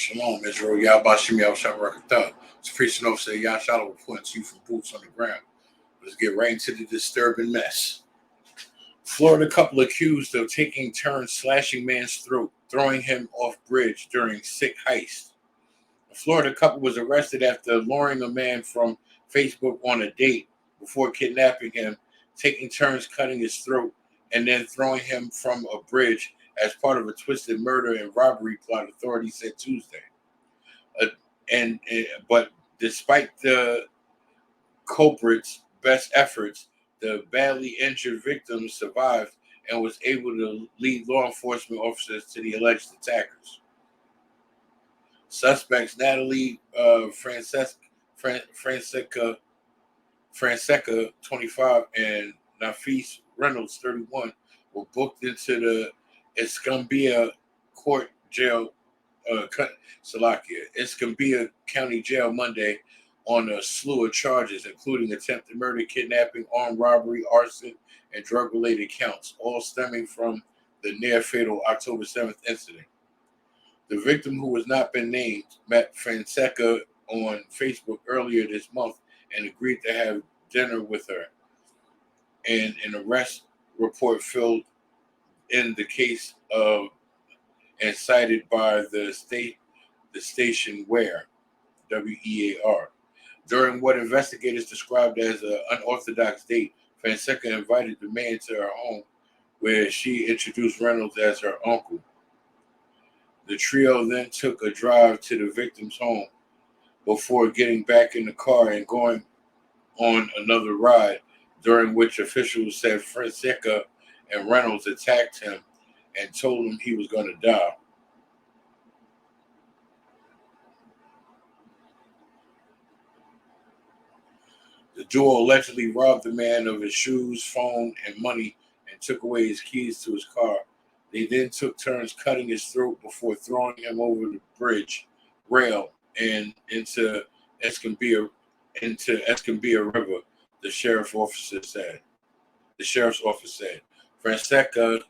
Shalom, Israel. Yahbashim Yahushua Barakatah. It's Priest and Officer Yahshala reporting to you from boots on the ground. Let's get right into the disturbing mess. Florida couple accused of taking turns slashing man's throat, throwing him off bridge during sick heist. A Florida couple was arrested after luring a man from Facebook on a date before kidnapping him, taking turns cutting his throat, and then throwing him from a bridge as part of a twisted murder and robbery plot, authorities said Tuesday. But despite the culprit's best efforts, the badly injured victim survived and was able to lead law enforcement officers to the alleged attackers. Suspects Natalie Francesca, 25, and Nafis Reynolds, 31, were booked into the Escambia Court Jail, Escambia County Jail Monday on a slew of charges, including attempted murder, kidnapping, armed robbery, arson, and drug-related counts, all stemming from the near-fatal October 7th incident. The victim, who has not been named, met Francesca on Facebook earlier this month and agreed to have dinner with her. And an arrest report filled in the case of and cited by the station WEAR, WEAR. During what investigators described as an unorthodox date, Francesca invited the man to her home, where she introduced Reynolds as her uncle. The trio then took a drive to the victim's home before getting back in the car and going on another ride, during which officials said Francesca and Reynolds attacked him and told him he was going to die. The duo allegedly robbed the man of his shoes, phone, and money and took away his keys to his car. They then took turns cutting his throat before throwing him over the bridge rail and into Escambia River, the sheriff's office said. Francesca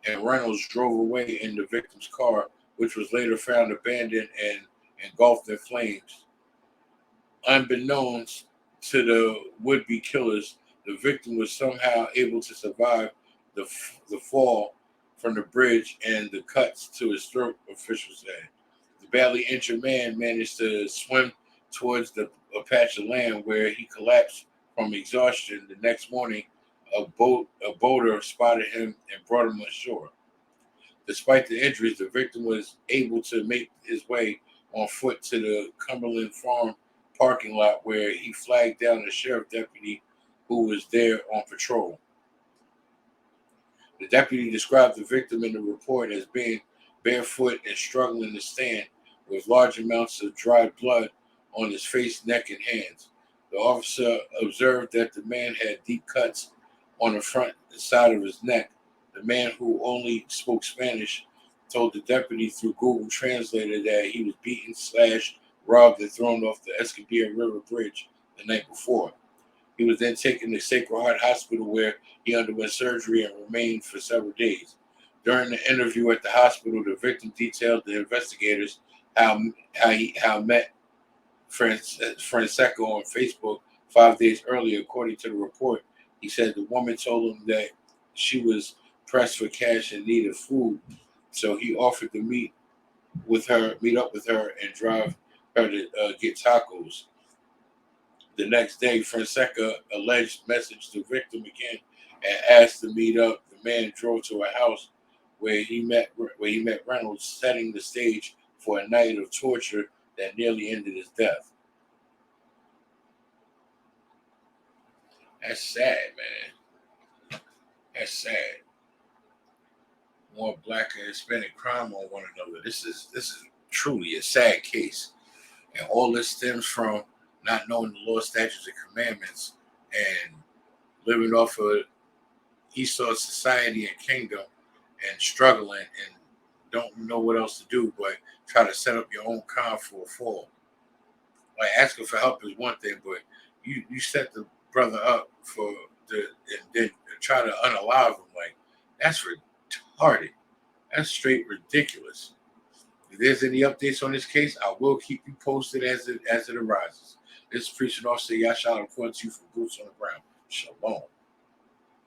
and Reynolds drove away in the victim's car, which was later found abandoned and engulfed in flames. Unbeknownst to the would-be killers, the victim was somehow able to survive the fall from the bridge and the cuts to his throat, officials said. The badly injured man managed to swim towards a patch of land where he collapsed from exhaustion. The next morning, a boater spotted him and brought him ashore. Despite the injuries, the victim was able to make his way on foot to the Cumberland Farm parking lot, where he flagged down a sheriff deputy who was there on patrol. The deputy described the victim in the report as being barefoot and struggling to stand, with large amounts of dried blood on his face, neck, and hands. The officer observed that the man had deep cuts on the front and side of his neck. The man, who only spoke Spanish, told the deputy through Google Translator that he was beaten, slashed, robbed, and thrown off the Escambia River Bridge the night before. He was then taken to Sacred Heart Hospital, where he underwent surgery and remained for several days. During the interview at the hospital, the victim detailed to investigators how met Francesca on Facebook 5 days earlier. According to the report, he said the woman told him that she was pressed for cash and needed food, so he offered to meet up with her and drive her to get tacos. The next day, Francesca alleged messaged the victim again and asked to meet up. The man drove to a house where he met Reynolds, setting the stage for a night of torture that nearly ended his death. That's sad, man. That's sad. More black and Hispanic crime on one another. This is truly a sad case, and all this stems from not knowing the law, statutes, and commandments, and living off of Esau society and kingdom, and struggling and don't know what else to do but try to set up your own con for a fall. Like, asking for help is one thing, but you set the brother up and then try to unalive him. Like, that's retarded. That's straight ridiculous. If there's any updates on this case, I will keep you posted as it arises. This is Preaching Officer Yashal reporting to you from Boots on the Ground. Shalom.